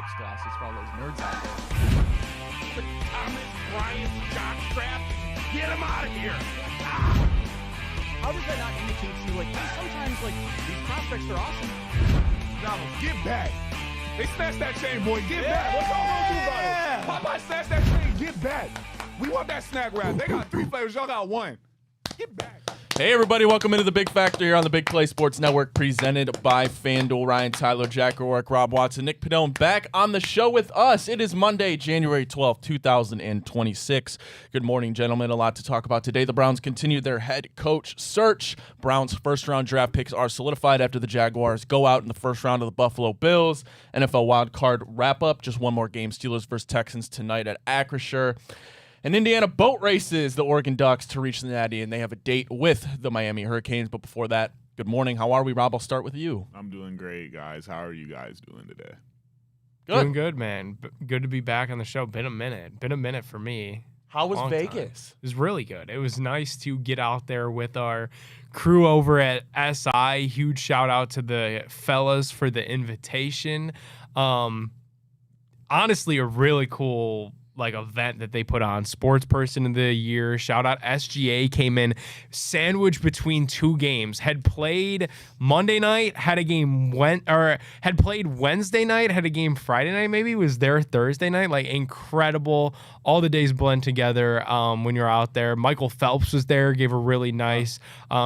physics classes for all those nerds out there. Thomas Bryant jockstrap, get him out of here! How does that not indicate to you, like, hey, sometimes, like, these prospects are awesome? Donald, get back! They snatched that chain, boy. Get back! What y'all gonna do about it? Popeye snatched that chain. Get back! We want that snack wrap. They got 3 flavors. Y'all got 1. Get back! Hey everybody, welcome into the Big Factor here on the Big Play Sports Network, presented by FanDuel. Ryan Tyler, Jack O'Rourke, Rob Watson, Nick Padone back on the show with us. It is Monday, January 12th, 2026. Good morning, gentlemen. A lot to talk about today. The Browns continue their head coach search. Browns' first-round draft picks are solidified after the Jaguars go out in the first round of the Buffalo Bills. NFL wildcard wrap-up. Just one more game. Steelers versus Texans tonight at Acrisure. And Indiana boat races the Oregon Ducks to reach the Natty, and they have a date with the Miami Hurricanes. But before that, good morning. How are we, Rob? I'll start with you. I'm doing great, guys. How are you guys doing today? Good. Doing good, man. Good to be back on the show. Been a minute for me. How was Long Vegas? Time. It was really good. It was nice to get out there with our crew over at SI. Huge shout out to the fellas for the invitation. Honestly, a really cool event that they put on. Sports Person of the Year. Shout out SGA, came in sandwiched between 2 games. Had played Monday night, had a game had played Wednesday night, had a game Friday night, maybe was there Thursday night. Incredible. All the days blend together when you're out there. Michael Phelps was there, gave a really nice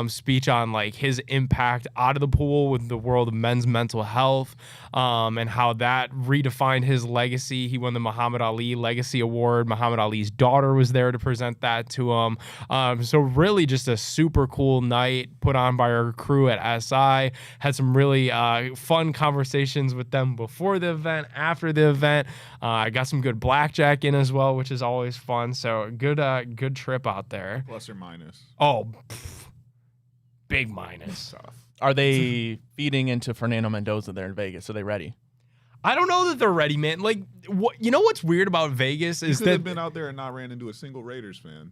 speech on his impact out of the pool with the world of men's mental health, and how that redefined his legacy. He won the Muhammad Ali Legacy Award. Muhammad Ali's daughter was there to present that to him. So really just a super cool night put on by our crew at SI. Had some really fun conversations with them before the event, after the event. I got some good blackjack in as well, which is always fun. So good trip out there. Plus or minus? Oh, big minus. Are they feeding into Fernando Mendoza there in Vegas? Are they ready? I don't know that they're ready, man. What's weird about Vegas is they've that been out there and not ran into a single Raiders fan.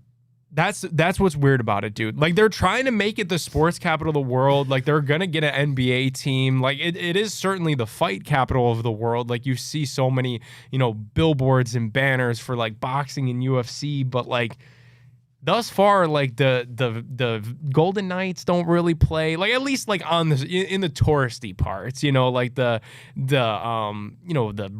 That's what's weird about it, dude. They're trying to make it the sports capital of the world. They're gonna get an NBA team. It is certainly the fight capital of the world. You see so many, billboards and banners for boxing and UFC, but thus far, the Golden Knights don't really play, at least on in the touristy parts, the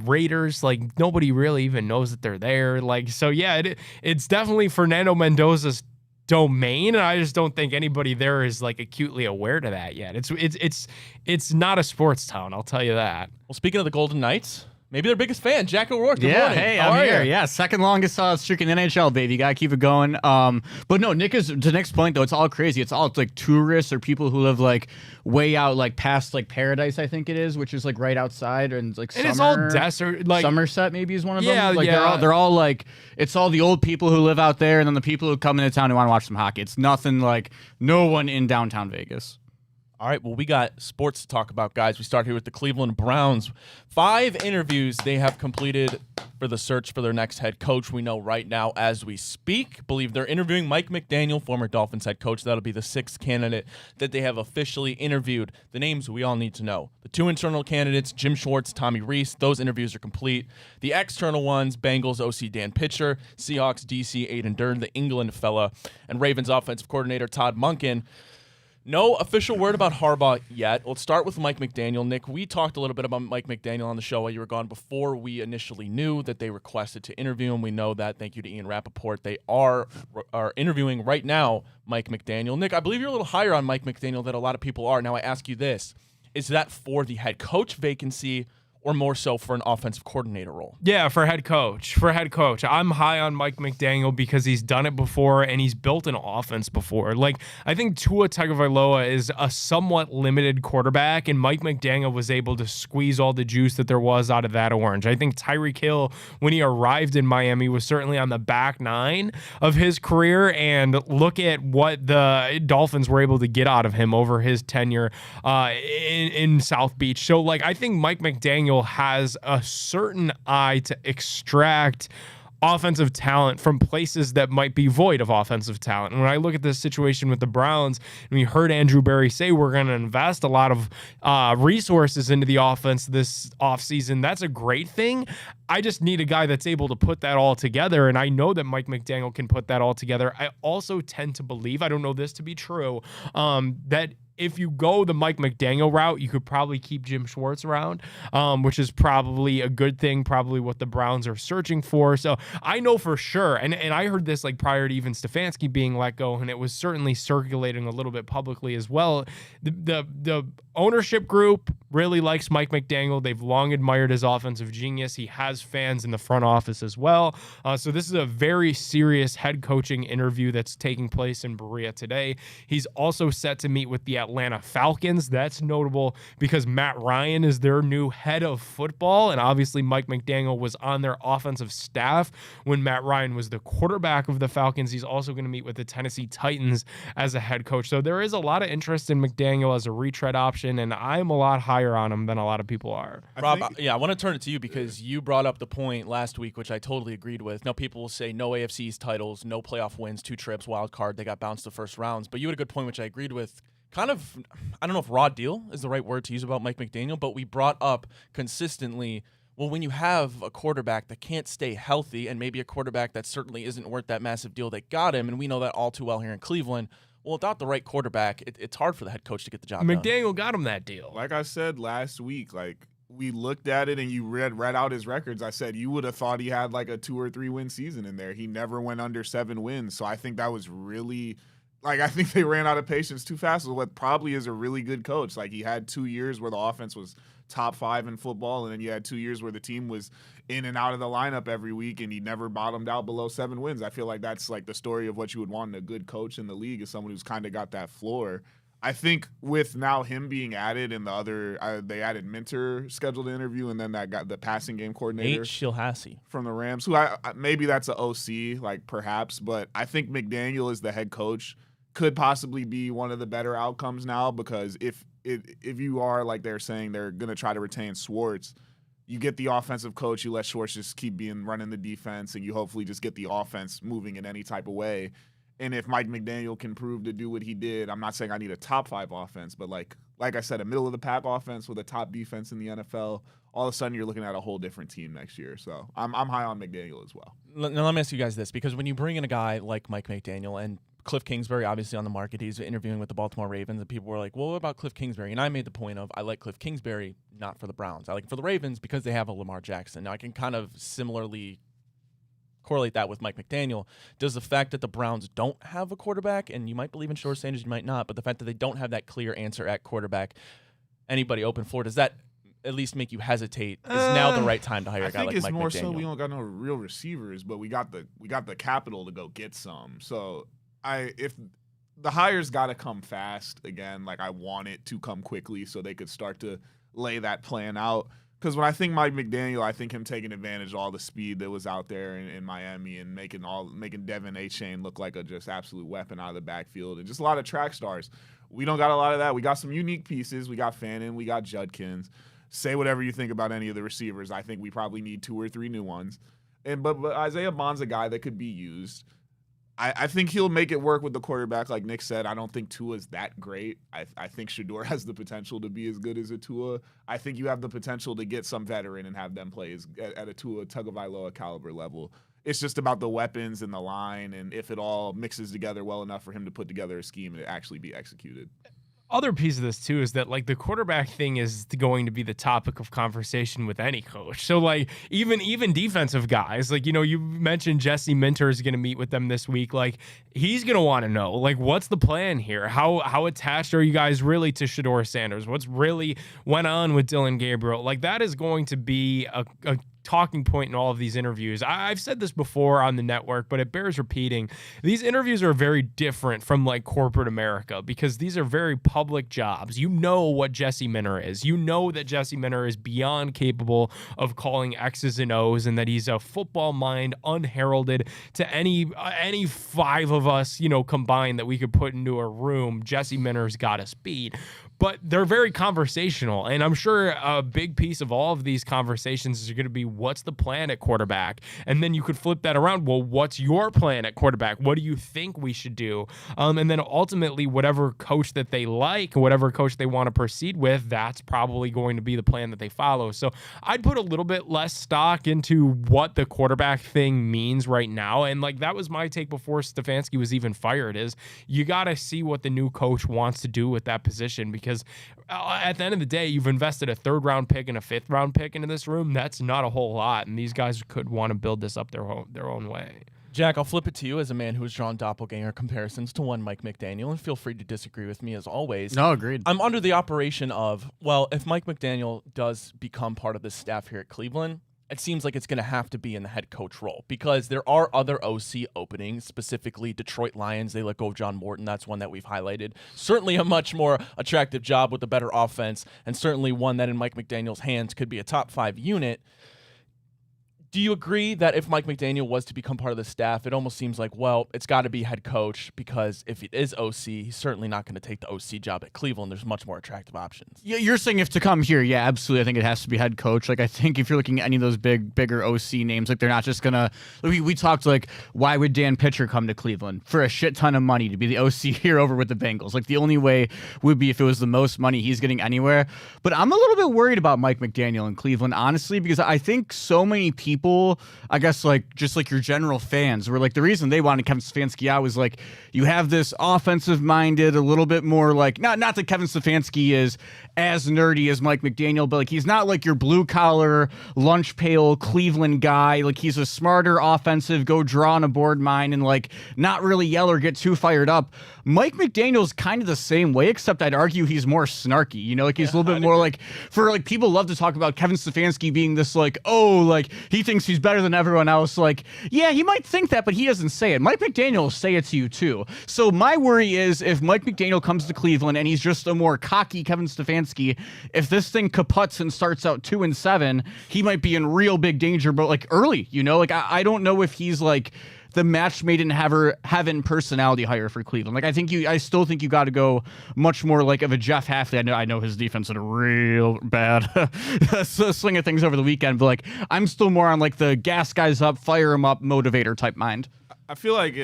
Raiders, nobody really even knows that they're there. So yeah, it's definitely Fernando Mendoza's domain, and I just don't think anybody there is acutely aware to that yet. It's not a sports town, I'll tell you that. Well, speaking of the Golden Knights, maybe their biggest fan, Jack O'Rourke. Good yeah, morning. hey, How I'm are here. you? Yeah, second longest streak in NHL, baby. You gotta keep it going. But no, Nick is to Nick's point though. It's all crazy. It's all tourists or people who live way out past Paradise, I think it is, which is right outside, and and it's all desert. Somerset maybe is one of yeah, them. yeah. They're all it's all the old people who live out there, and then the people who come into town who want to watch some hockey. It's nothing no one in downtown Vegas. All right, well, we got sports to talk about, guys. We start here with the Cleveland Browns. 5 interviews they have completed for the search for their next head coach. We know right now as we speak, believe they're interviewing Mike McDaniel, former Dolphins head coach. That'll be the 6th candidate that they have officially interviewed. The names we all need to know. The 2 internal candidates, Jim Schwartz, Tommy Rees, those interviews are complete. The external ones, Bengals OC Dan Pitcher, Seahawks DC Aiden Dern, the England fella, and Ravens offensive coordinator Todd Monken. No official word about Harbaugh yet. Let's start with Mike McDaniel. Nick, we talked a little bit about Mike McDaniel on the show while you were gone before we initially knew that they requested to interview him. We know that. Thank you to Ian Rappaport. They are interviewing right now Mike McDaniel. Nick, I believe you're a little higher on Mike McDaniel than a lot of people are. Now I ask you this. Is that for the head coach vacancy or more so for an offensive coordinator role? Yeah, for head coach. I'm high on Mike McDaniel because he's done it before and he's built an offense before. I think Tua Tagovailoa is a somewhat limited quarterback, and Mike McDaniel was able to squeeze all the juice that there was out of that orange. I think Tyreek Hill, when he arrived in Miami, was certainly on the back 9 of his career, and look at what the Dolphins were able to get out of him over his tenure in South Beach. So, I think Mike McDaniel has a certain eye to extract offensive talent from places that might be void of offensive talent. And when I look at this situation with the Browns, and we heard Andrew Berry say we're going to invest a lot of resources into the offense this offseason, that's a great thing. I just need a guy that's able to put that all together, and I know that Mike McDaniel can put that all together. I also tend to believe, I don't know this to be true, that if you go the Mike McDaniel route, you could probably keep Jim Schwartz around, which is probably a good thing, probably what the Browns are searching for. So I know for sure, and I heard this like prior to even Stefanski being let go, and it was certainly circulating a little bit publicly as well. The ownership group really likes Mike McDaniel. They've long admired his offensive genius. He has fans in the front office as well. So this is a very serious head coaching interview that's taking place in Berea today. He's also set to meet with the Atlanta Falcons. That's notable because Matt Ryan is their new head of football, and obviously Mike McDaniel was on their offensive staff when Matt Ryan was the quarterback of the Falcons. He's also going to meet with the Tennessee Titans as a head coach. So there is a lot of interest in McDaniel as a retread option, and I'm a lot higher on him than a lot of people are. Rob, I want to turn it to you because you brought up the point last week, which I totally agreed with. Now, people will say no AFC East titles, no playoff wins, 2 trips, wild card. They got bounced the first rounds. But you had a good point, which I agreed with. Kind of, I don't know if raw deal is the right word to use about Mike McDaniel, but we brought up consistently, well, when you have a quarterback that can't stay healthy and maybe a quarterback that certainly isn't worth that massive deal that got him, and we know that all too well here in Cleveland, well, without the right quarterback, it's hard for the head coach to get the job done. McDaniel got him that deal. Like I said last week, like we looked at it and you read out his records. I said you would have thought he had like a 2 or 3 win season in there. He never went under 7 wins. So I think that was really I think they ran out of patience too fast with what probably is a really good coach. Like he had 2 years where the offense was top 5 in football, and then you had 2 years where the team was in and out of the lineup every week, and he never bottomed out below 7 wins. I feel like that's like the story of what you would want in a good coach in the league, is someone who's kind of got that floor. I think with now him being added and the other, they added Minter scheduled to interview, and then that got the passing game coordinator, Nate Shilhassi from the Rams, who I maybe that's an OC, like perhaps, but I think McDaniel is the head coach. Could possibly be one of the better outcomes now, because if you are, like they're saying, they're going to try to retain Schwartz, you get the offensive coach, you let Schwartz just keep running the defense, and you hopefully just get the offense moving in any type of way. And if Mike McDaniel can prove to do what he did, I'm not saying I need a top 5 offense, but like I said, a middle of the pack offense with a top defense in the NFL, all of a sudden you're looking at a whole different team next year. So I'm high on McDaniel as well. Now let me ask you guys this, because when you bring in a guy like Mike McDaniel, and Cliff Kingsbury, obviously on the market, he's interviewing with the Baltimore Ravens, and people were like, well, what about Cliff Kingsbury? And I made the point of, I like Cliff Kingsbury, not for the Browns. I like him for the Ravens because they have a Lamar Jackson. Now, I can kind of similarly correlate that with Mike McDaniel. Does the fact that the Browns don't have a quarterback, and you might believe in Short Sanders, you might not, but the fact that they don't have that clear answer at quarterback, anybody open floor, does that at least make you hesitate? Is now the right time to hire a guy like Mike McDaniel? I think it's more so we don't got no real receivers, but we got the capital to go get some. So if the hires got to come fast again, like I want it to come quickly so they could start to lay that plan out. Because when I think Mike McDaniel, I think him taking advantage of all the speed that was out there in Miami and making Devin Achane look like a just absolute weapon out of the backfield, and just a lot of track stars. We don't got a lot of that. We got some unique pieces. We got Fannin. We got Judkins. Say whatever you think about any of the receivers. I think we probably need 2 or 3 new ones. But Isaiah Bond's a guy that could be used. I think he'll make it work with the quarterback. Like Nick said, I don't think Tua's that great. I think Shador has the potential to be as good as a Tua. I think you have the potential to get some veteran and have them play at a Tua Tagovailoa caliber level. It's just about the weapons and the line, and if it all mixes together well enough for him to put together a scheme and it actually be executed. Other piece of this too is that like the quarterback thing is going to be the topic of conversation with any coach. So like even defensive guys, like, you know, you mentioned Jesse Minter is going to meet with them this week. Like he's going to want to know, like, what's the plan here? How attached are you guys really to Shador Sanders? What's really went on with Dylan Gabriel? Like that is going to be a talking point in all of these interviews. I've said this before on the network, but it bears repeating. These interviews are very different from like corporate America because these are very public jobs. You know what Jesse Minter is. You know that Jesse Minter is beyond capable of calling X's and O's, and that he's a football mind unheralded to any 5 of us, you know, combined that we could put into a room. Jesse Minter's got a speed. but they're very conversational. And I'm sure a big piece of all of these conversations is going to be, what's the plan at quarterback? And then you could flip that around. Well, what's your plan at quarterback? What do you think we should do? And then ultimately, whatever coach that they like, whatever coach they want to proceed with, that's probably going to be the plan that they follow. So I'd put a little bit less stock into what the quarterback thing means right now. And like, that was my take before Stefanski was even fired, is you got to see what the new coach wants to do with that position, because at the end of the day, you've invested a 3rd round pick and a 5th round pick into this room. That's not a whole lot. And these guys could want to build this up their own way. Jack, I'll flip it to you as a man who has drawn doppelganger comparisons to one Mike McDaniel, and feel free to disagree with me as always. No, agreed. I'm under the operation of, well, if Mike McDaniel does become part of the staff here at Cleveland, it seems like it's going to have to be in the head coach role, because there are other OC openings, specifically Detroit Lions. They let go of John Morton. That's one that we've highlighted. Certainly a much more attractive job with a better offense, and certainly one that in Mike McDaniel's hands could be a top 5 unit. Do you agree that if Mike McDaniel was to become part of the staff, it almost seems like, well, it's got to be head coach, because if it is OC, he's certainly not going to take the OC job at Cleveland. There's much more attractive options. Yeah, you're saying if to come here, yeah, absolutely. I think it has to be head coach. Like, I think if you're looking at any of those bigger OC names, like, they're not just gonna. We talked, like, why would Dan Pitcher come to Cleveland for a shit ton of money to be the OC here over with the Bengals? Like, the only way would be if it was the most money he's getting anywhere. But I'm a little bit worried about Mike McDaniel in Cleveland, honestly, because I think so many people, I guess, like, just like your general fans, were like, the reason they wanted Kevin Stefanski out was like, you have this offensive minded, a little bit more like, not that Kevin Stefanski is as nerdy as Mike McDaniel, but like, he's not like your blue collar lunch pail Cleveland guy. Like, he's a smarter offensive, go draw on a board mind, and like, not really yell or get too fired up. Mike McDaniel's kind of the same way, except I'd argue he's more snarky, you know, like, he's a little bit more like, for like, people love to talk about Kevin Stefanski being this like, oh, like, he thinks he's better than everyone else. Like, yeah, he might think that, but he doesn't say it. Mike McDaniel will say it to you too. So my worry is, if Mike McDaniel comes to Cleveland and he's just a more cocky Kevin Stefanski, if this thing kaputs and starts out 2-7, he might be in real big danger, but like early, you know, like, I don't know if he's like the match made in heaven personality hire for Cleveland. Like, I still think you got to go much more like of a Jeff Hafley. I know his defense did a real bad swing of things over the weekend, but like, I'm still more on like the gas guys up, fire them up, motivator type mind. I feel like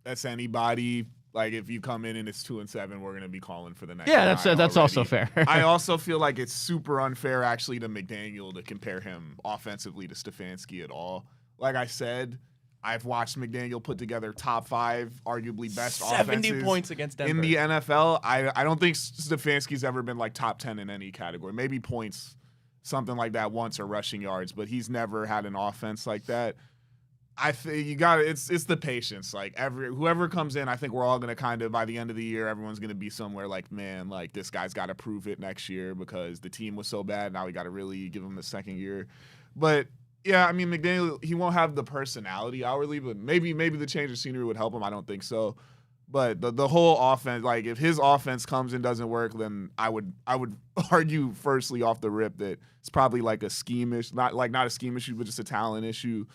that's anybody. Like, if you come in and it's 2-7, we're gonna be calling for the next. Yeah, that's also fair. I also feel like it's super unfair, actually, to McDaniel to compare him offensively to Stefanski at all. Like I said, I've watched McDaniel put together top 5, arguably best 70 offenses points against Denver in the NFL. I don't think Stefanski's ever been like top 10 in any category. Maybe points, something like that once, or rushing yards, but he's never had an offense like that. I think you got it's the patience. Like, whoever comes in, I think we're all gonna kind of, by the end of the year, everyone's gonna be somewhere like, man, like, this guy's got to prove it next year because the team was so bad. Now we got to really give him the second year. But yeah, I mean, McDaniel, he won't have the personality outwardly, but maybe the change of scenery would help him. I don't think so. But the whole offense, like, if his offense comes and doesn't work, then I would argue firstly off the rip that it's probably like a scheme issue, not a scheme issue, but just a talent issue.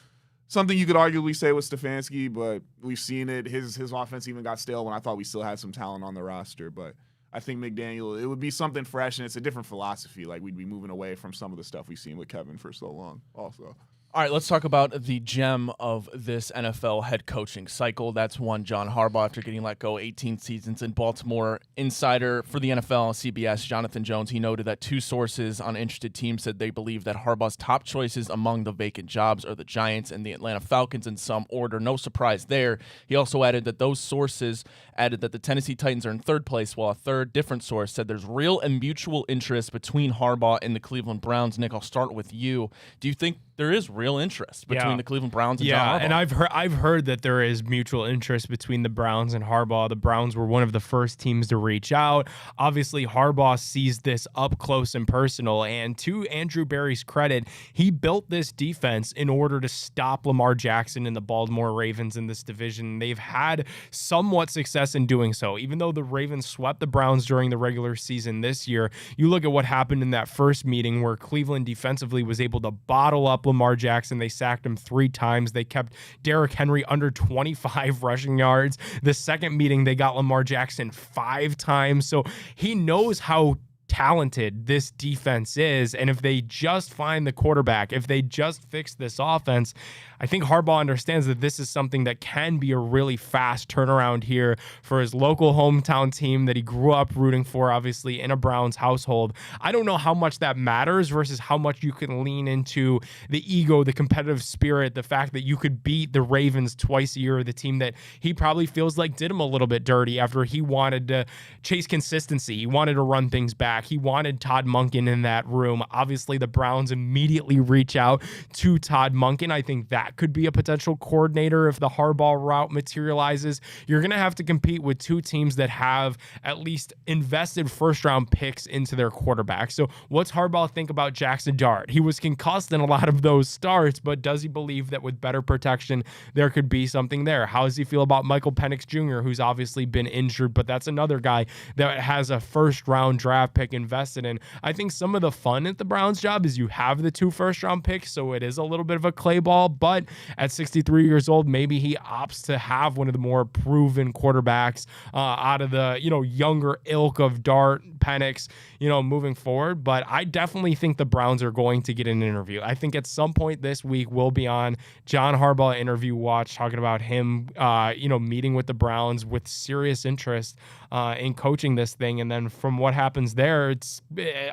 Something you could arguably say with Stefanski, but we've seen it. His offense even got stale when I thought we still had some talent on the roster. But I think McDaniel, it would be something fresh, and it's a different philosophy. Like, we'd be moving away from some of the stuff we've seen with Kevin for so long also. All right, let's talk about the gem of this NFL head coaching cycle. That's one John Harbaugh, after getting let go 18 seasons in Baltimore. Insider for the NFL, CBS, Jonathan Jones, he noted that 2 sources on interested teams said they believe that Harbaugh's top choices among the vacant jobs are the Giants and the Atlanta Falcons in some order. No surprise there. He also added that those sources added that the Tennessee Titans are in 3rd place, while a third different source said there's real and mutual interest between Harbaugh and the Cleveland Browns. Nick, I'll start with you. Do you think there is real interest between the Cleveland Browns and John Harbaugh? And I've heard that there is mutual interest between the Browns and Harbaugh. The Browns were one of the first teams to reach out. Obviously, Harbaugh sees this up close and personal. And to Andrew Berry's credit, he built this defense in order to stop Lamar Jackson and the Baltimore Ravens in this division. They've had somewhat success in doing so. Even though the Ravens swept the Browns during the regular season this year, you look at what happened in that first meeting where Cleveland defensively was able to bottle up Lamar Jackson. They sacked him 3 times. They kept Derrick Henry under 25 rushing yards. The second meeting, they got Lamar Jackson 5 times. So he knows how talented this defense is, and if they just find the quarterback, if they just fix this offense, I think Harbaugh understands that this is something that can be a really fast turnaround here for his local hometown team that he grew up rooting for, obviously in a Browns household. I don't know how much that matters versus how much you can lean into the ego, the competitive spirit, the fact that you could beat the Ravens twice a year, the team that he probably feels like did him a little bit dirty after he wanted to chase consistency. He wanted to run things back. He wanted Todd Monken in that room. Obviously, the Browns immediately reach out to Todd Monken. I think that could be a potential coordinator if the Harbaugh route materializes. You're going to have to compete with 2 teams that have at least invested first-round picks into their quarterback. So what's Harbaugh think about Jackson Dart? He was concussed in a lot of those starts, but does he believe that with better protection, there could be something there? How does he feel about Michael Penix Jr., who's obviously been injured, but that's another guy that has a first-round draft pick invested in? I think some of the fun at the Browns job is you have the 2 first-round picks, so it is a little bit of a clay ball, but at 63 years old, maybe he opts to have one of the more proven quarterbacks out of the younger ilk of Dart, Penix, moving forward. But I definitely think the Browns are going to get an interview. I think at some point this week we'll be on John Harbaugh interview watch talking about him, meeting with the Browns with serious interest in coaching this thing. And then from what happens there, it's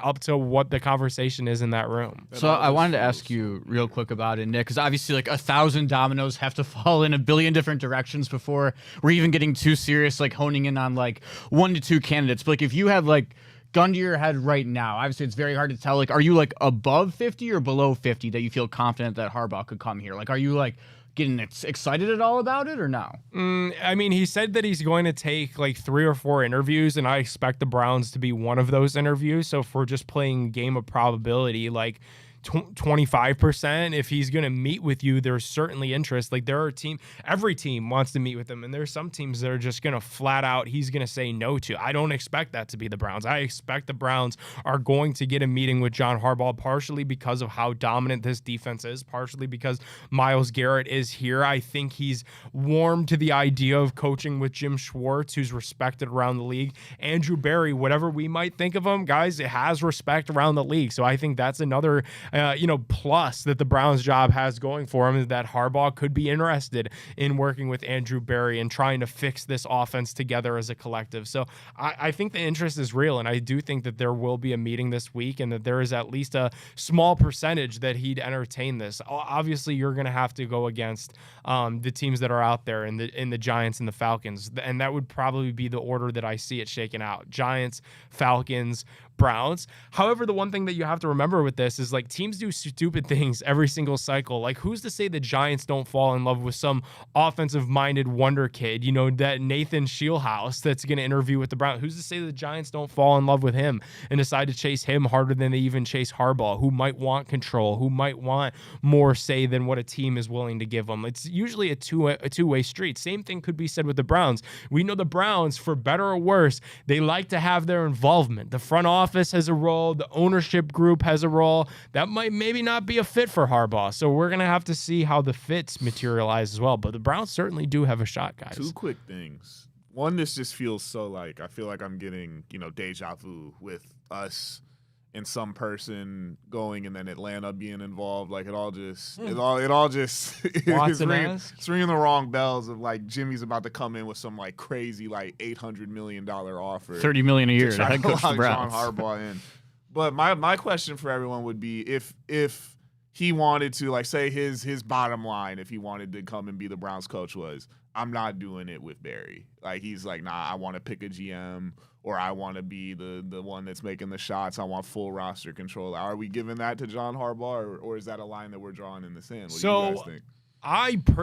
up to what the conversation is in that room. So I wanted to ask you real quick about it, Nick, because obviously like 1,000 dominoes have to fall in a billion different directions before we're even getting too serious, like honing in on like 1 to 2 candidates. But like if you had like gun to your head right now, obviously it's very hard to tell. Like, are you like above 50 or below 50 that you feel confident that Harbaugh could come here? Like, are you like getting excited at all about it or no? I mean, he said that he's going to take like 3 or 4 interviews, and I expect the Browns to be one of those interviews. So if we're just playing a game of probability, like 25%, if he's going to meet with you, there's certainly interest. Like every team wants to meet with him, and there's some teams that are just going to flat out, he's going to say no to. I don't expect that to be the Browns. I expect the Browns are going to get a meeting with John Harbaugh, partially because of how dominant this defense is, partially because Myles Garrett is here. I think he's warmed to the idea of coaching with Jim Schwartz, who's respected around the league. Andrew Berry, whatever we might think of him, guys, it has respect around the league. So I think that's another plus that the Browns job has going for him, is that Harbaugh could be interested in working with Andrew Berry and trying to fix this offense together as a collective. So I think the interest is real, and I do think that there will be a meeting this week, and that there is at least a small percentage that he'd entertain this. Obviously, you're going to have to go against the teams that are out there in the Giants and the Falcons, and that would probably be the order that I see it shaken out: Giants, Falcons, Browns. However, the one thing that you have to remember with this is like teams do stupid things every single cycle. Like, who's to say the Giants don't fall in love with some offensive-minded wonder kid, that Nathan Shieldhouse that's going to interview with the Browns? Who's to say the Giants don't fall in love with him and decide to chase him harder than they even chase Harbaugh, who might want control, who might want more say than what a team is willing to give them? It's usually a two-way street. Same thing could be said with the Browns. We know the Browns, for better or worse, they like to have their involvement. The front office has a role. The ownership group has a role. That might maybe not be a fit for Harbaugh. So we're going to have to see how the fits materialize as well. But the Browns certainly do have a shot, guys. 2 quick things. One, this just feels so like, I feel like I'm getting, deja vu with us and some person going and then Atlanta being involved. Like it all just it's ringing the wrong bells of like Jimmy's about to come in with some like crazy like $800 million offer, $30 million a year to head coach the Browns. John Harbaugh in. But my question for everyone would be if he wanted to, like, say his bottom line, if he wanted to come and be the Browns coach, was, I'm not doing it with Barry. Like, he's like, nah, I want to pick a GM, or I want to be the one that's making the shots. I want full roster control. Are we giving that to John Harbaugh, or is that a line that we're drawing in the sand? What do you guys think?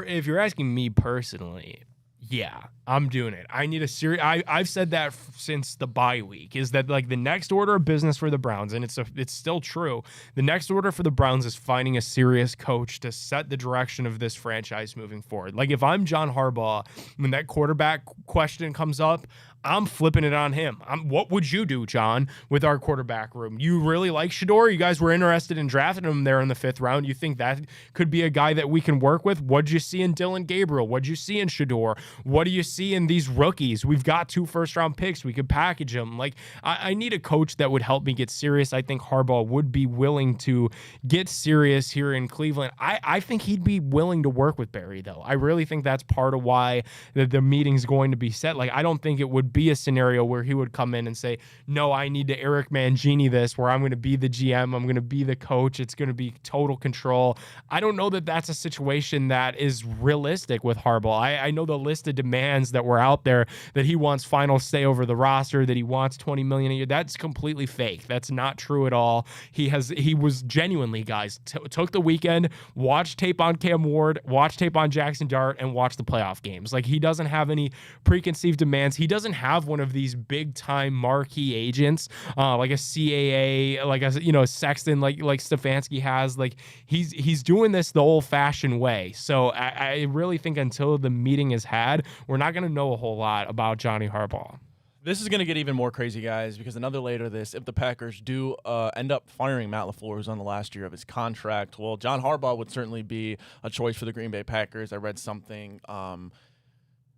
If you're asking me personally, Yeah, I'm doing it. I need a serious. I've said that since the bye week. Is that like the next order of business for the Browns, and it's still true. The next order for the Browns is finding a serious coach to set the direction of this franchise moving forward. Like if I'm John Harbaugh, when that quarterback question comes up, I'm flipping it on him. What would you do, John, with our quarterback room? You really like Shador? You guys were interested in drafting him there in the 5th round. You think that could be a guy that we can work with? What'd you see in Dylan Gabriel? What'd you see in Shador? What do you see in these rookies? We've got 2 first-round picks. We could package them. Like, I need a coach that would help me get serious. I think Harbaugh would be willing to get serious here in Cleveland. I think he'd be willing to work with Barry, though. I really think that's part of why the meeting's going to be set. Like, I don't think it would be a scenario where he would come in and say, no, I need to Eric Mangini this, where I'm going to be the GM, I'm going to be the coach, it's going to be total control. I don't know that that's a situation that is realistic with Harbaugh. I know the list of demands that were out there, that he wants final say over the roster, that he wants $20 million a year. That's completely fake. That's not true at all. He was genuinely, guys, took the weekend, watched tape on Cam Ward, watched tape on Jackson Dart, and watched the playoff games. Like, he doesn't have any preconceived demands. He doesn't have one of these big time marquee agents, like a CAA, like a Sexton, like Stefanski has. Like, he's doing this the old fashioned way. So I really think until the meeting is had, we're not going to know a whole lot about Johnny Harbaugh. This is going to get even more crazy, guys, because another later this, if the Packers do end up firing Matt LaFleur, who's on the last year of his contract, well, John Harbaugh would certainly be a choice for the Green Bay Packers. I read something.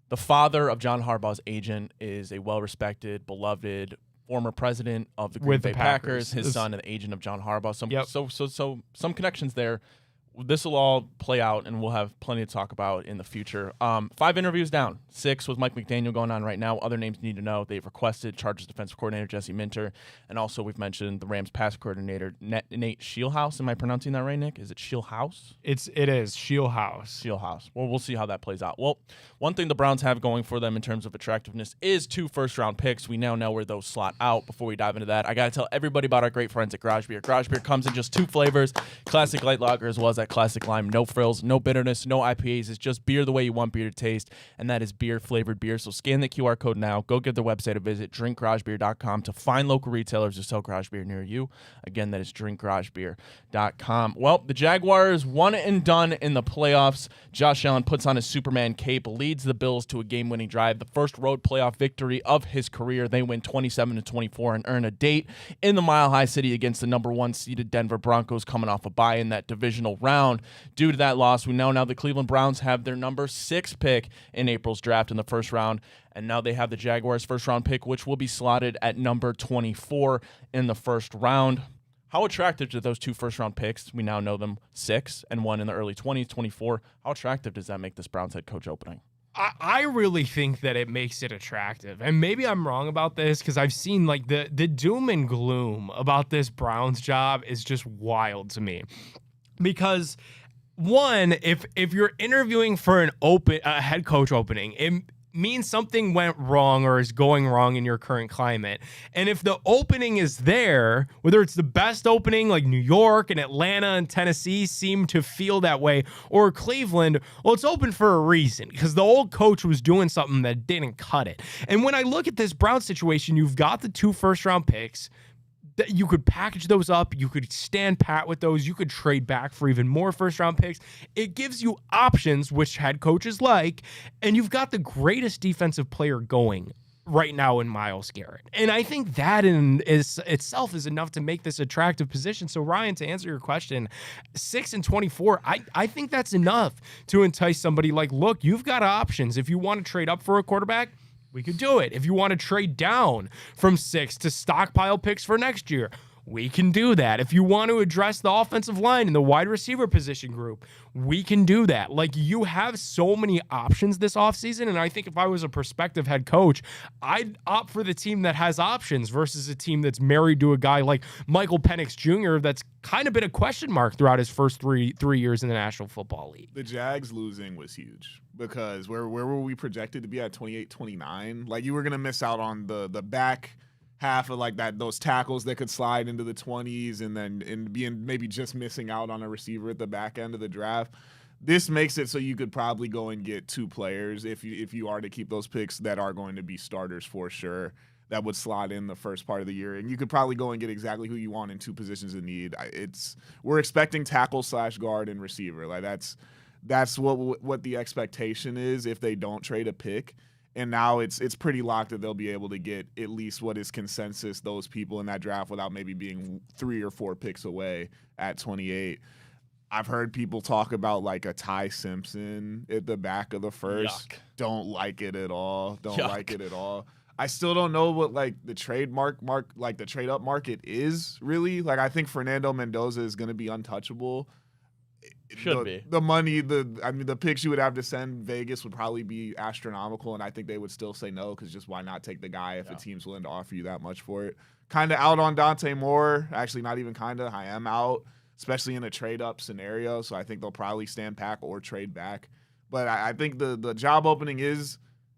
The father of John Harbaugh's agent is a well-respected, beloved former president of the Green Bay Packers. His son, an agent of John Harbaugh. So some connections there. This will all play out, and we'll have plenty to talk about in the future. 5 interviews down. 6 with Mike McDaniel going on right now. Other names you need to know. They've requested Chargers defensive coordinator Jesse Minter, and also we've mentioned the Rams pass coordinator Nate Scheelhaus. Am I pronouncing that right, Nick? Is it Scheelhaus? It is Scheelhaus. Scheelhaus. Well, we'll see how that plays out. Well, one thing the Browns have going for them in terms of attractiveness is 2 first-round picks. We now know where those slot out. Before we dive into that, I got to tell everybody about our great friends at Garage Beer. Garage Beer comes in just 2 flavors, classic light lager as well as that classic lime. No frills, no bitterness, no IPAs. It's just beer the way you want beer to taste, and that is beer-flavored beer. So scan the QR code now. Go give their website a visit, drinkgaragebeer.com, to find local retailers who sell garage beer near you. Again, that is drinkgaragebeer.com. Well, the Jaguars one and done in the playoffs. Josh Allen puts on his Superman cape, leads the Bills to a game-winning drive, the first road playoff victory of his career. They win 27-24 and earn a date in the Mile High City against the number 1 seeded Denver Broncos, coming off a bye in that divisional round. Due to that loss, we know now the Cleveland Browns have their number 6 pick in April's draft in the first round, and now they have the Jaguars' first-round pick, which will be slotted at number 24 in the first round. How attractive do those 2 first-round picks? We now know them 6 and 1 in the early 20s, 24. How attractive does that make this Browns head coach opening? I really think that it makes it attractive. And maybe I'm wrong about this, because I've seen like the doom and gloom about this Browns job is just wild to me. Because one, if you're interviewing for a head coach opening, it means something went wrong or is going wrong in your current climate. And if the opening is there, whether it's the best opening like New York and Atlanta and Tennessee seem to feel that way, or Cleveland, well, it's open for a reason, because the old coach was doing something that didn't cut it. And when I look at this Brown situation, you've got the 2 first-round picks. You could package those up. You could stand pat with those. You could trade back for even more first-round picks. It gives you options, which head coaches like, and you've got the greatest defensive player going right now in Myles Garrett. And I think that itself is enough to make this attractive position. So, Ryan, to answer your question, 6 and 24, I think that's enough to entice somebody like, look, you've got options. If you want to trade up for a quarterback, we could do it. If you want to trade down from 6 to stockpile picks for next year, we can do that. If you want to address the offensive line and the wide receiver position group, we can do that. Like, you have so many options this offseason, and I think if I was a prospective head coach, I'd opt for the team that has options versus a team that's married to a guy like Michael Penix Jr. that's kind of been a question mark throughout his first three years in the National Football League. The Jags losing was huge, because where were we projected to be at 28-29? Like, you were going to miss out on the back half of like that, those tackles that could slide into the 20s, and being maybe just missing out on a receiver at the back end of the draft. this makes it so you could probably go and get 2 players if you are to keep those picks that are going to be starters for sure. That would slot in the first part of the year, and you could probably go and get exactly who you want in 2 positions of need. We're expecting tackle / guard and receiver. Like that's what the expectation is if they don't trade a pick. And now it's pretty locked that they'll be able to get at least what is consensus those people in that draft without maybe being 3 or 4 picks away at 28. I've heard people talk about like a Ty Simpson at the back of the first. Yuck. Don't like it at all. Don't Yuck. like it at all. I still don't know what like the trade like the trade up market is really. Like I think Fernando Mendoza is going to be untouchable. Should be. The money, the picks you would have to send Vegas would probably be astronomical, and I think they would still say no because just why not take the guy if a team's willing to offer you that much for it. Kind of out on Dante Moore. Actually, not even kind of. I am out, especially in a trade-up scenario, so I think they'll probably stand back or trade back. But I think the job opening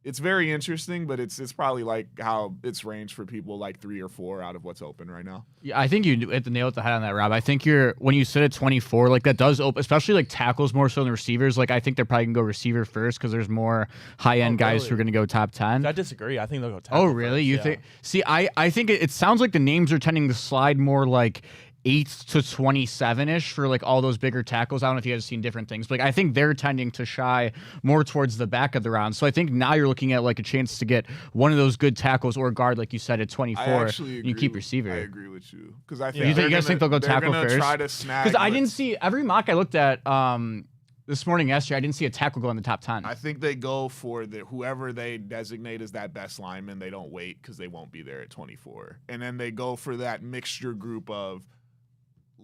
it's very interesting, but it's probably like how it's ranged for people like 3 or 4 out of what's open right now. Yeah, I think you hit the nail at the head on that, Rob. I think when you sit at 24, like that does open, especially like tackles more so than receivers. Like I think they're probably gonna go receiver first because there's more high-end guys who are gonna go top 10. I disagree. I think they'll go tackle. Oh, really? First. You Yeah. think? See, I think it sounds like the names are tending to slide more like 8 to 27-ish for like all those bigger tackles. I don't know if you guys have seen different things, but like, I think they're tending to shy more towards the back of the round. So I think now you're looking at like a chance to get one of those good tackles or guard, like you said, at 24. I actually agree you keep receiver. I agree with you because I think You guys think they'll go tackle first? Try to snag Because I didn't see every mock I looked at this morning, yesterday. I didn't see a tackle go in the top 10. I think they go for whoever they designate as that best lineman. They don't wait because they won't be there at 24, and then they go for that mixture group of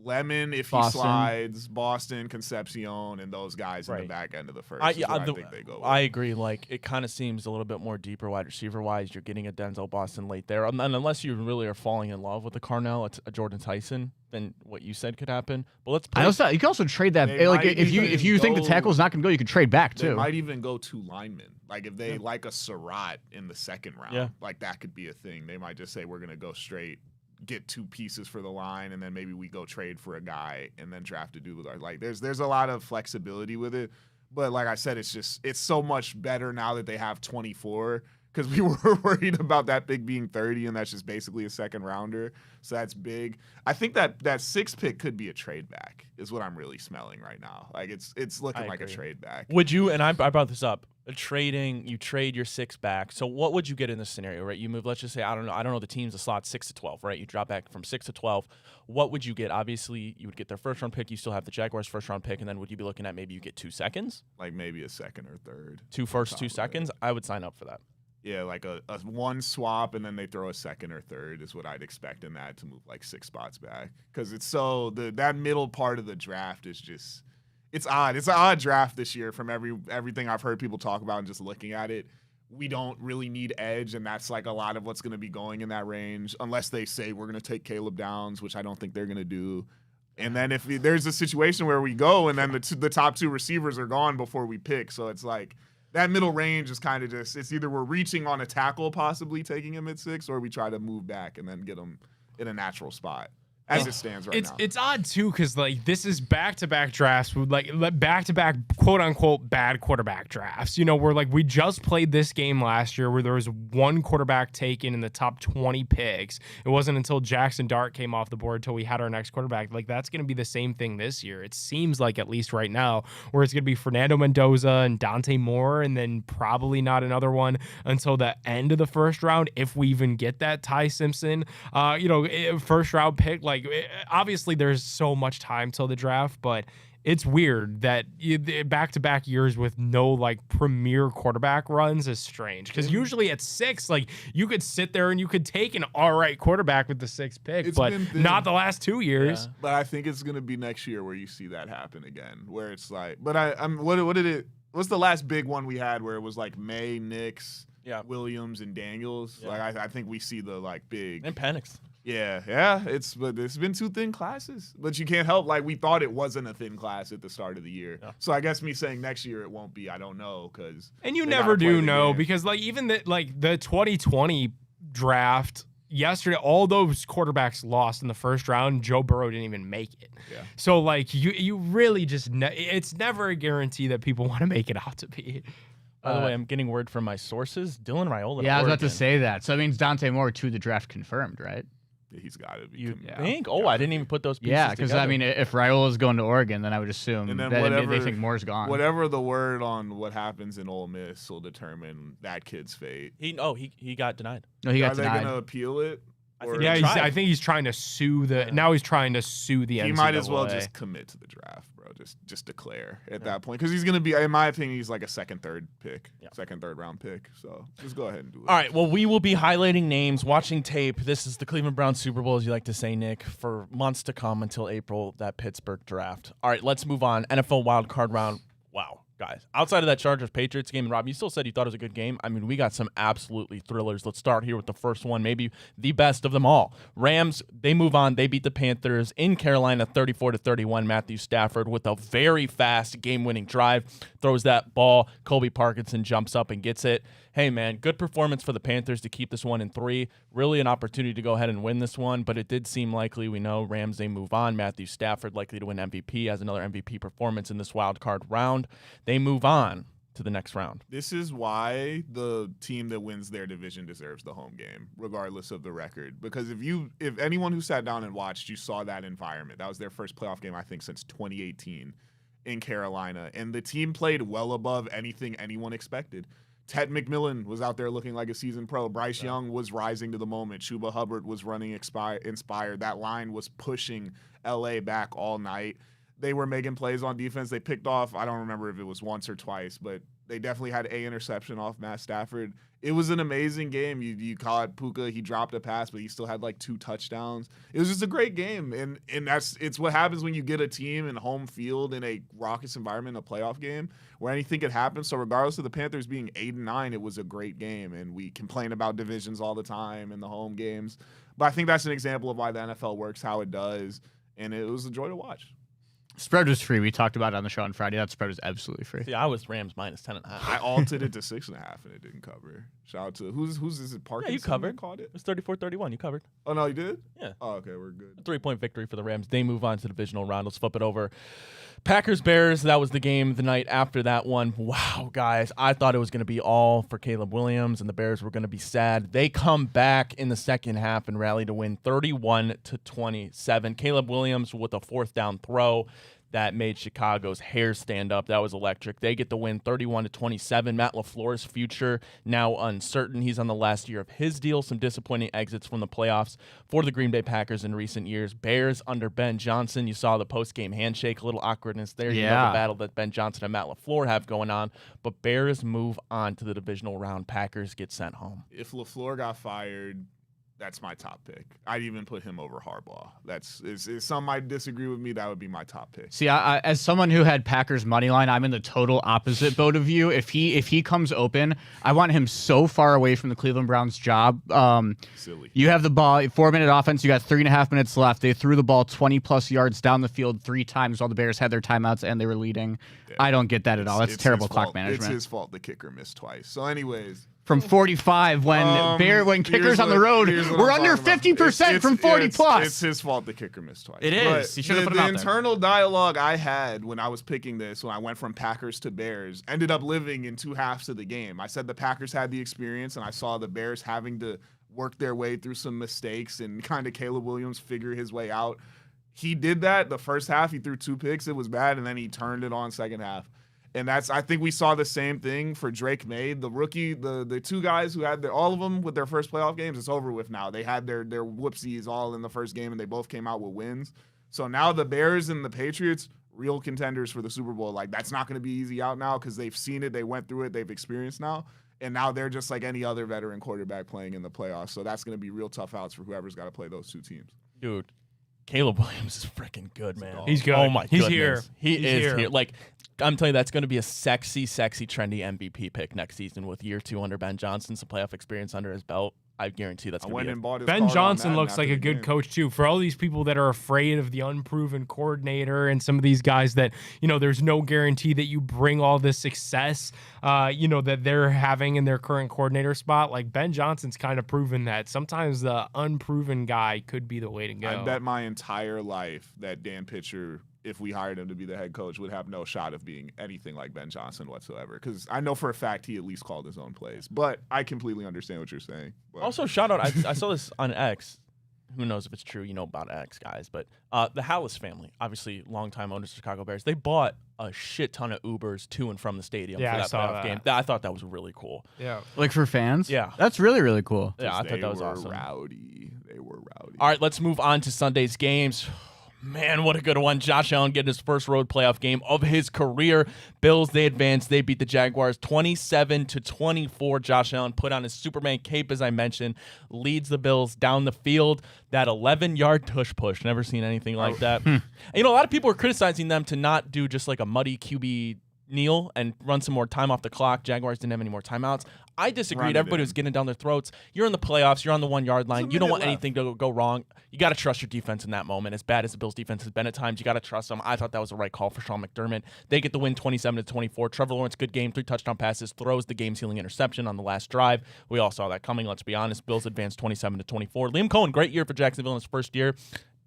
Lemon if he slides, Boston, Concepcion, and those guys in the back end of the first. I think they go with. I agree. Like it kind of seems a little bit more deeper wide receiver wise. You're getting a Denzel Boston late there, and unless you really are falling in love with the Carnell, it's a Jordan Tyson. Then what you said could happen. But let's. You can also trade that. Like if you think the tackle's not going to go, you could trade back too. They might even go 2 linemen. Like if they like a Surratt in the second round, like that could be a thing. They might just say we're going to go straight. Get 2 pieces for the line, and then maybe we go trade for a guy and then draft a dude with our like. There's a lot of flexibility with it, but like I said, it's so much better now that they have 24 because we were worried about that pick being 30, and that's just basically a second rounder. So that's big. I think that 6th pick could be a trade back is what I'm really smelling right now. Like it's looking like a trade back. Would you? And I brought this up. You trade your 6 back. So what would you get in this scenario, right? You move, let's just say, I don't know the team's a slot 6 to 12, right? You drop back from 6 to 12. What would you get? Obviously, you would get their first round pick. You still have the Jaguars' first round pick, and then would you be looking at maybe you get 2 seconds? Like maybe a second or third. 2 firsts, 2 seconds? I would sign up for that. Yeah, like a one swap, and then they throw a second or third is what I'd expect in that to move like 6 spots back. Because it's that middle part of the draft is just. It's odd. It's an odd draft this year from everything I've heard people talk about and just looking at it. We don't really need edge, and that's like a lot of what's going to be going in that range, unless they say we're going to take Caleb Downs, which I don't think they're going to do. And then if there's a situation where we go and then the top 2 receivers are gone before we pick, so it's like that middle range is kind of just it's either we're reaching on a tackle, possibly taking him at 6, or we try to move back and then get him in a natural spot. As it stands right now. It's odd, too, because, like, this is back-to-back drafts with, like, back-to-back, quote-unquote, bad quarterback drafts. You know, where, like, we just played this game last year where there was 1 quarterback taken in the top 20 picks. It wasn't until Jackson Dart came off the board until we had our next quarterback. Like, that's going to be the same thing this year. It seems like, at least right now, where it's going to be Fernando Mendoza and Dante Moore, and then probably not another one until the end of the first round, if we even get that Ty Simpson, first-round pick. Like, obviously there's so much time till the draft, but it's weird that back-to-back years with no like premier quarterback runs is strange because usually at 6, like you could sit there and you could take an all right quarterback with the 6th pick, but not the last 2 years. Yeah. But I think it's gonna be next year where you see that happen again, where it's like, but what's the last big one we had where it was like May, Nix, Williams, and Daniels? Yeah. Like I think we see the like big and Penix. Yeah. It's been 2 thin classes, but you can't help like we thought it wasn't a thin class at the start of the year. Yeah. So I guess me saying next year it won't be. I don't know because and you never do know because like even the 2020 draft yesterday, all those quarterbacks lost in the first round. Joe Burrow didn't even make it. Yeah. So, like, you really just it's never a guarantee that people want to make it out to be. By the way, I'm getting word from my sources. Dylan Raiola. Yeah, I was about to say that. So that means Dante Moore to the draft confirmed, right? Yeah, he's got to be. You think? Oh, I didn't even put those pieces Yeah, because I mean, if Raiola's going to Oregon, then I would assume And then that they think Moore's gone. Whatever the word on what happens in Ole Miss will determine that kid's fate. he got denied. No, he got Are they denied. going to appeal it? Or Yeah, He tried. I think he's trying to sue the. Now he's trying to sue the. he NCAA. might as well just commit to the draft, bro. Just declare at that point, because he's going to be, in my opinion, he's like a second, third round pick. So just go ahead and do it. All right. Well, we will be highlighting names, watching tape. This is the Cleveland Browns Super Bowl, as you like to say, Nick, for months to come until April, that Pittsburgh draft. All right, let's move on. NFL wild card round. Wow, guys. Outside of that Chargers-Patriots game, and Rob, you still said you thought it was a good game. I mean, we got some absolutely thrillers. Let's start here with the first one, maybe the best of them all. Rams, they move on. They beat the Panthers in Carolina 34-31. Matthew Stafford with a very fast game-winning drive. Throws that ball. Colby Parkinson jumps up and gets it. Hey, man, good performance for the Panthers to keep this 1-3. Really an opportunity to go ahead and win this one, but it did seem likely. We know Rams, they move on. Matthew Stafford likely to win MVP, has another MVP performance in this wild card round. They move on to the next round. This is why the team that wins their division deserves the home game, regardless of the record. Because if anyone who sat down and watched, you saw that environment. That was their first playoff game, I think, since 2018 in Carolina. And the team played well above anything anyone expected. Ted McMillan was out there looking like a seasoned pro. Bryce Young was rising to the moment. Chuba Hubbard was running inspired. That line was pushing LA back all night. They were making plays on defense. They picked off, I don't remember if it was once or twice, but they definitely had an interception off Matt Stafford. It was an amazing game. You caught Puka. He dropped a pass, but he still had like 2 touchdowns. It was just a great game. And it's what happens when you get a team in home field in a raucous environment, a playoff game, where anything could happen. So regardless of the Panthers being 8-9, it was a great game. And we complain about divisions all the time in the home games. But I think that's an example of why the NFL works how it does. And it was a joy to watch. Spread was free. We talked about it on the show on Friday. That spread was absolutely free. See, I was Rams minus 10.5. I altered it to 6.5 and it didn't cover. Shout out to who's is it? Parkinson. Yeah, you covered. Caught it. It was 34-31. You covered. Oh no, you did. Yeah. Oh, okay, we're good. 3-point victory for the Rams. They move on to the divisional round. Let's flip it over. Packers-Bears, that was the game the night after that one. Wow, guys, I thought it was going to be all for Caleb Williams, and the Bears were going to be sad. They come back in the second half and rally to win 31-27. Caleb Williams with a 4th down throw that made Chicago's hair stand up. That was electric. They get the win 31-27. Matt LaFleur's future now uncertain. He's on the last year of his deal. Some disappointing exits from the playoffs for the Green Bay Packers in recent years. Bears under Ben Johnson. You saw the post-game handshake, a little awkwardness there. You know the battle that Ben Johnson and Matt LaFleur have going on. But Bears move on to the divisional round. Packers get sent home. If LaFleur got fired, that's my top pick. I'd even put him over Harbaugh. If some might disagree with me, that would be my top pick. See, I as someone who had Packers money line, I'm in the total opposite boat of you. If he comes open, I want him so far away from the Cleveland Browns job. Silly. You have the ball, 4-minute offense. You got 3.5 minutes left. They threw the ball 20+ yards down the field 3 times while the Bears had their timeouts and they were leading. Yeah. I don't get that at all. That's terrible clock management. It's his fault the kicker missed twice. So anyways. From 45 when kickers on the road we're under 50% from 40 plus. It's his fault the kicker missed twice. It is. He should have put him out there. The internal dialogue I had when I was picking this, when I went from Packers to Bears, ended up living in 2 halves of the game. I said the Packers had the experience, and I saw the Bears having to work their way through some mistakes and kind of Caleb Williams figure his way out. He did that the first half. He threw 2 picks. It was bad, and then he turned it on second half. And I think we saw the same thing for Drake May, the rookie, the 2 guys who had all of them with their first playoff games. It's over with now. They had their whoopsies all in the first game, and they both came out with wins. So now the Bears and the Patriots, real contenders for the Super Bowl. Like, that's not going to be easy out now because they've seen it, they went through it, they've experienced now. And now they're just like any other veteran quarterback playing in the playoffs. So that's going to be real tough outs for whoever's got to play those 2 teams. Dude, Caleb Williams is freaking good, man. He's good. Oh, my He's goodness. here. He is here. Like, I'm telling you, that's going to be a sexy, trendy MVP pick next season with year 2 under Ben Johnson, some playoff experience under his belt. I guarantee that's I going went to and bought his Ben card on Johnson Madden looks after like the a good game. coach too. For all these people that are afraid of the unproven coordinator and some of these guys that, there's no guarantee that you bring all this success, that they're having in their current coordinator spot. Like Ben Johnson's kind of proven that sometimes the unproven guy could be the way to go. I bet my entire life that Dan Pitcher, if we hired him to be the head coach, would have no shot of being anything like Ben Johnson whatsoever. Because I know for a fact he at least called his own plays. But I completely understand what you're saying. But Also, shout out, I saw this on X. Who knows if it's true? You know about X, guys. But the Hallis family, obviously longtime owners of Chicago Bears, they bought a shit ton of Ubers to and from the stadium Yeah, I for that saw playoff that. game. I thought that was really cool. Yeah. Like for fans? Yeah. That's really, really cool. Yeah, I thought they that was were awesome. rowdy. They were rowdy. All right, let's move on to Sunday's games. Man, what a good one. Josh Allen getting his first road playoff game of his career. Bills, they advanced. They beat the Jaguars 27-24. Josh Allen put on his Superman cape, as I mentioned, leads the Bills down the field. That 11-yard tush push. Never seen anything like that. And, a lot of people are criticizing them to not do just like a muddy QB kneel and run some more time off the clock. Jaguars didn't have any more timeouts. I disagreed. Run it Everybody in. was getting down their throats. You're in the playoffs. You're on the 1-yard line. You don't want minute left. anything to go wrong. You got to trust your defense in that moment. As bad as the Bills' defense has been at times, you got to trust them. I thought that was the right call for Sean McDermott. They get the win 27-24. Trevor Lawrence, good game, 3 touchdown passes, throws the game-sealing interception on the last drive. We all saw that coming, let's be honest. Bills advanced 27-24. Liam Cohen, great year for Jacksonville in his first year.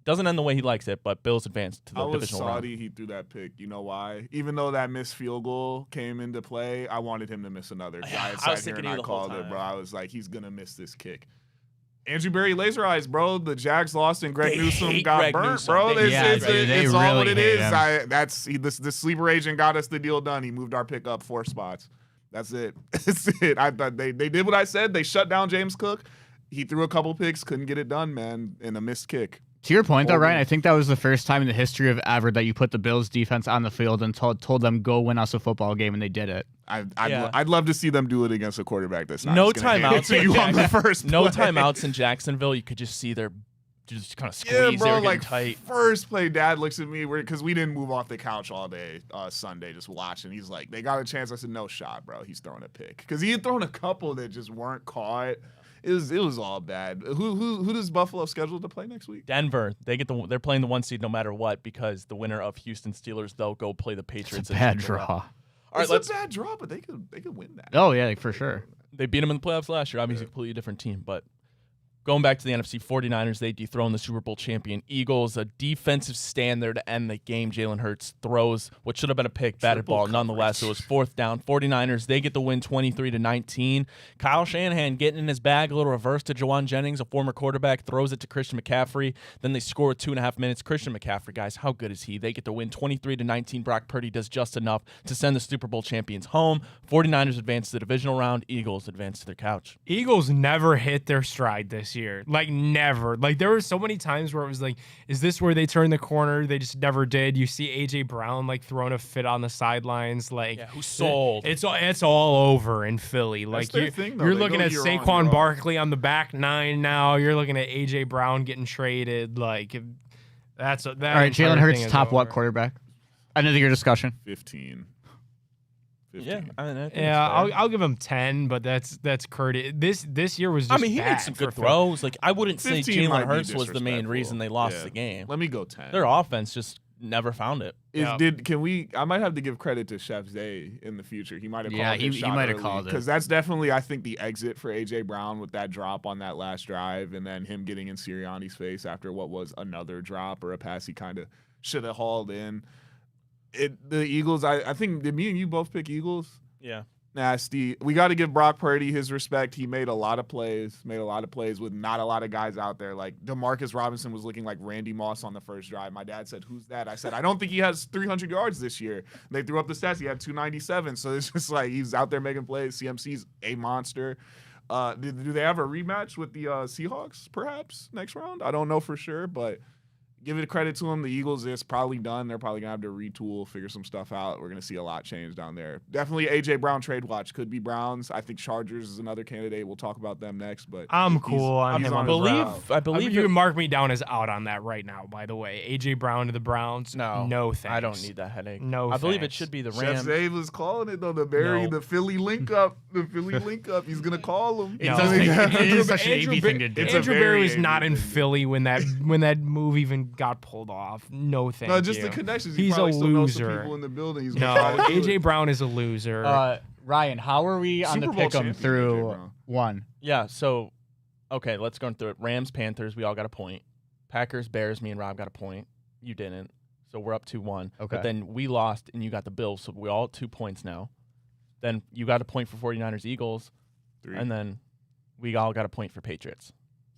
Doesn't end the way he likes it, but Bills advanced to the I was divisional round. salty he threw that pick. You know why? Even though that missed field goal came into play, I wanted him to miss another. Yeah, I I was sat here thinking and he I the whole called it, time. bro. I was like, he's going to miss this kick. Andrew Berry laser eyes, bro. The Jags lost and Greg They Newsome hate got Greg burnt, Newsome. bro. They It's, hate Greg. it's They all what really it hate is. him. The sleeper agent got us the deal done. He moved our pick up 4 spots. That's it. That's it. I thought they did what I said. They shut down James Cook. He threw a couple picks, couldn't get it done, man, in a missed kick. To your point, though, Ryan, I think that was the first time in the history of ever that you put the Bills defense on the field and told them go win us a football game, and they did it. I'd love to see them do it against a quarterback that's not No just gonna hand it timeouts. to you on the first No play. timeouts in Jacksonville. You could just see their just kind of squeeze. Yeah, They bro. were getting Like tight. first play, Dad looks at me because we didn't move off the couch all day Sunday, just watching. He's like, "They got a chance." I said, "No shot, bro. He's throwing a pick," because he had thrown a couple that just weren't caught. It was all bad. Who does Buffalo schedule to play next week? Denver, they're playing the 1 seed no matter what because the winner of Houston Steelers, they'll go play the Patriots. It's a bad in Super Bowl. draw. All right, It's let's. a bad draw, but they could win that. Oh, yeah, for sure. They beat them in the playoffs last year. Obviously, a completely different team, but. Going back to the NFC, 49ers, they dethrone the Super Bowl champion Eagles. A defensive stand there to end the game. Jalen Hurts throws what should have been a pick, batted Triple ball. Nonetheless, it was 4th down. 49ers, they get the win 23-19. Kyle Shanahan getting in his bag, a little reverse to Jawan Jennings, a former quarterback, throws it to Christian McCaffrey. Then they score with 2.5 minutes. Christian McCaffrey, guys, how good is he? They get the win 23-19. Brock Purdy does just enough to send the Super Bowl champions home. 49ers advance to the divisional round. Eagles advance to their couch. Eagles never hit their stride this year. Like, never. Like, there were so many times where it was like, is this where they turned the corner? They just never did. You see A.J. Brown, like, throwing a fit on the sidelines. Like, Yeah, who sold? It's all over in Philly. Like, their you're, thing, though. you're They looking go at year on, Saquon year on. Barkley on the back 9 now. You're looking at A.J. Brown getting traded. Like, that. All right, Jalen entire Hurts, thing is top what over. quarterback? End of the year discussion. 15. Yeah, I mean, I think Yeah, it's fair. I'll give him 10, but that's Curtis. This year was just I mean, he bad made some good for throws. Like, I wouldn't say 15 might Jalen be Hurts was the main disrespectful. reason they lost Yeah. the game. Let me go 10. Their offense just never found it. Yeah. I might have to give credit to Chef Zay in the future. He might have Yeah, called his he shot might have early, called it. because that's definitely, I think, the exit for A.J. Brown with that drop on that last drive, and then him getting in Sirianni's face after what was another drop or a pass he kind of should have hauled in. The Eagles, I think, did me and you both pick Eagles? Yeah. Nasty. We got to give Brock Purdy his respect. He made a lot of plays with not a lot of guys out there. Like Demarcus Robinson was looking like Randy Moss on the first drive. My dad said, "Who's that?" I said, "I don't think he has 300 yards this year." They threw up the stats. He had 297. So it's just like he's out there making plays. CMC's a monster. Do they have a rematch with the Seahawks perhaps next round? I don't know for sure, but give it credit to them. The Eagles, it's probably done. They're probably going to have to retool, figure some stuff out. We're going to see a lot change down there. Definitely A.J. Brown trade watch. Could be Browns. I think Chargers is another candidate. We'll talk about them next. But I'm cool on he's him. on I his believe. route. I believe You can mark me down as out on that right now. By the way, AJ Brown to the Browns. No thanks. I don't need that headache. No, I believe it thanks. should be the Chef Rams. Zay was calling it, though. The Philly link up. The Philly link up. He's going to call him. It is such an AB thing to do. It's a Andrew very Berry was AB not in thing to do. Philly when that move even got pulled off. No thank you. No, just the connections. He He's a probably still knows some loser. people in the building. He's No, gonna try to do AJ it. Brown is a loser. Ryan, how are we on Super the Bowl pick'em champion, AJ through Brown. one? Yeah, so, okay, let's go through it. Rams, Panthers, we all got a point. Packers, Bears, me and Rob got a point. You didn't. So we're up 2-1. Okay. But then we lost, and you got the Bills, so we all at 2 points now. Then you got a point for 49ers, Eagles, 3. and then we all got a point for Patriots.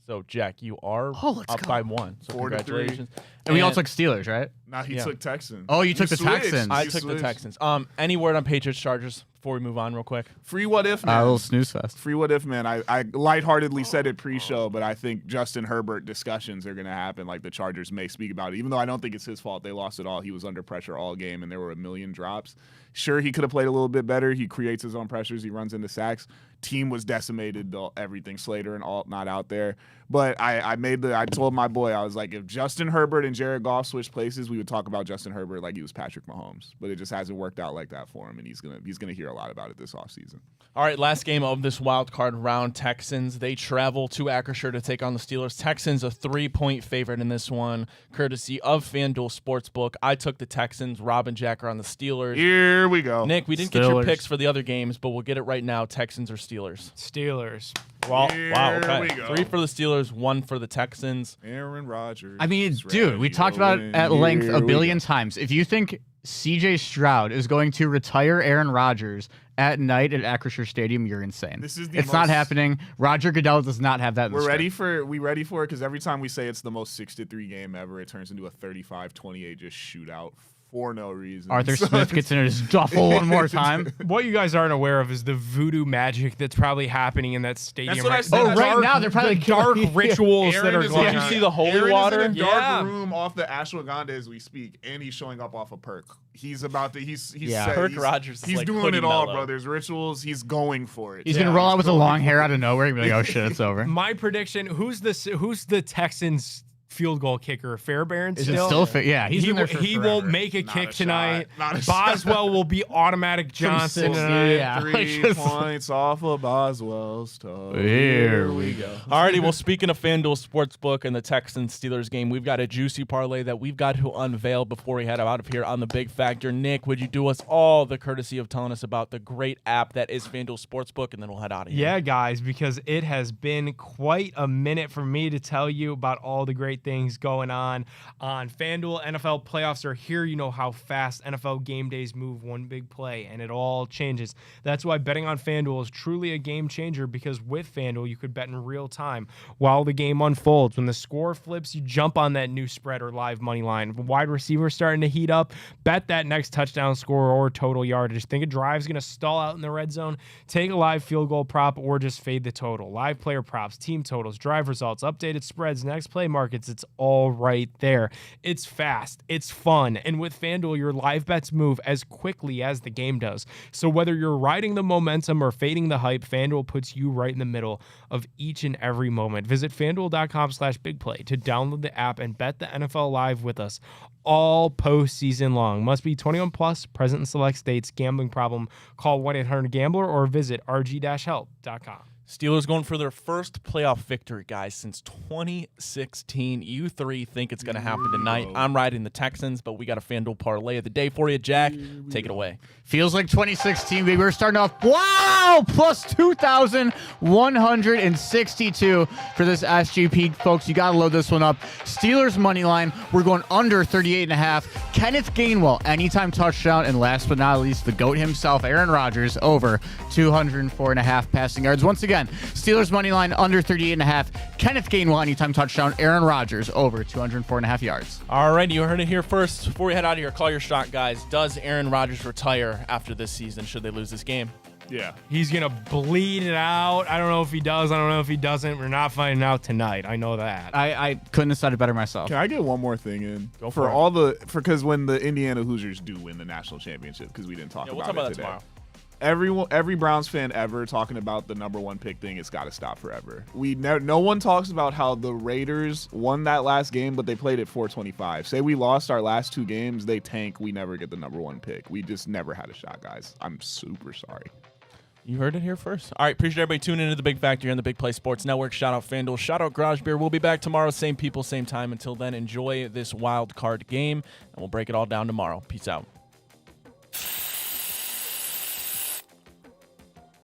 So, Jack, you are let's up go. by 1. So 4 to 3. congratulations. And we all took Steelers, right? Nah, he Yeah. took Texans. Oh, you took the switched. Texans. I You took the switched. Texans. Any word on Patriots, Chargers before we move on real quick? Free what if, A man. little snooze fest. Free what if, man. I lightheartedly said it pre-show, but I think Justin Herbert discussions are going to happen. Like the Chargers may speak about it, even though I don't think it's his fault. They lost it all. He was under pressure all game, and there were a million drops. Sure, he could have played a little bit better. He creates his own pressures. He runs into sacks. Team was decimated. Everything. Slater and Alt not out there. But I told my boy, I was like, if Justin Herbert and Jared Goff switched places, we would talk about Justin Herbert like he was Patrick Mahomes. But it just hasn't worked out like that for him, and he's gonna hear a lot about it this offseason. All right, last game of this wild card round. Texans, they travel to Acrisure to take on the Steelers. Texans a 3-point favorite in this one, courtesy of FanDuel Sportsbook. I took the Texans. Rob and Jack are on the Steelers. Here we go. Nick, we didn't get your Steelers. picks for the other games, but we'll get it right now. Texans or Steelers? Steelers. Wow, Here okay. we go. 3 for the Steelers, 1 for the Texans. Aaron Rodgers. I mean, is dude, we ready talked to about win. it at length Here a we billion go. times. If you think CJ Stroud is going to retire Aaron Rodgers at night at Acrisure Stadium, you're insane. This is the it's not most- happening. Roger Goodell does not have that in the We're ready script. for it because every time we say it's the most 6-3 game ever, it turns into a 35-28 just shootout for no reason. Arthur So Smith gets in his duffel one more time. What you guys aren't aware of is the voodoo magic that's probably happening in that stadium. That's what I right said. now. Oh, right now they're probably the dark killing- rituals Aaron that are is going in Did on. you see the holy Aaron water? is in a dark Yeah. room off the ashwagandha as we speak, and he's showing up off a perk. He's about to. He's Yeah. set, Perk he's, Rogers is He's like doing Hoodie it all, Mellow. brothers. Rituals. He's going for it. He's gonna roll out with the long hair out of nowhere and be like, "Oh shit, it's over." My prediction: Who's the Texans field goal kicker? Fairbairn Is it still? still fit? Yeah, he's He, been there for he forever. won't make a Not kick a shot. tonight. Not a shot. Boswell will be automatic Johnson six, tonight. yeah. 3 Just- points off of Boswell's toe. Here we go. Alrighty, well, speaking of FanDuel Sportsbook and the Texans-Steelers game, we've got a juicy parlay that we've got to unveil before we head out of here on the Big Factor. Nick, would you do us all the courtesy of telling us about the great app that is FanDuel Sportsbook, and then we'll head out of here. Yeah, guys, because it has been quite a minute for me to tell you about all the great things going on FanDuel. NFL playoffs are here. You know how fast NFL game days move, one big play, and it all changes. That's why betting on FanDuel is truly a game changer, because with FanDuel, you could bet in real time while the game unfolds. When the score flips, you jump on that new spread or live money line. Wide receiver starting to heat up, bet that next touchdown score or total yardage. Think a drive's going to stall out in the red zone? Take a live field goal prop or just fade the total. Live player props, team totals, drive results, updated spreads, next play markets. It's all right there. It's fast, it's fun, and with FanDuel, your live bets move as quickly as the game does. So whether you're riding the momentum or fading the hype, FanDuel puts you right in the middle of each and every moment. Visit FanDuel.com/bigplay to download the app and bet the NFL live with us all postseason long. Must be 21 plus, present in select states. Gambling problem? Call 1-800-GAMBLER or visit rg-help.com. Steelers going for their first playoff victory, guys, since 2016. You three think it's going to happen tonight. I'm riding the Texans, but we got a FanDuel parlay of the day for you. Jack, take it away. Feels like 2016, baby. We're starting off, wow, plus 2,162 for this SGP, folks. You got to load this one up. Steelers money line. We're going under 38.5. Kenneth Gainwell, anytime touchdown. And last but not least, the GOAT himself, Aaron Rodgers, over 204.5 passing yards. Once again, Steelers money line under 38.5. Kenneth Gainwell, anytime touchdown. Aaron Rodgers, over 204.5 yards. All right, you heard it here first. Before we head out of here, call your shot, guys. Does Aaron Rodgers retire after this season should they lose this game? Yeah. He's going to bleed it out. I don't know if he does. I don't know if he doesn't. We're not finding out tonight. I know that. I couldn't have said it better myself. Can I get one more thing in? Go for for it. all the because when the Indiana Hoosiers do win the national championship, because we didn't talk We'll about talk about it that today. tomorrow. Every Browns fan ever talking about the number 1 pick thing, it's got to stop forever. No one talks about how the Raiders won that last game, but they played at 425. Say we lost our last 2 games, they tank. We never get the number 1 pick. We just never had a shot, guys. I'm super sorry. You heard it here first. All right, appreciate everybody tuning into the Big Factor here on the Big Play Sports Network. Shout out FanDuel. Shout out Garage Beer. We'll be back tomorrow, same people, same time. Until then, enjoy this wild card game, and we'll break it all down tomorrow. Peace out.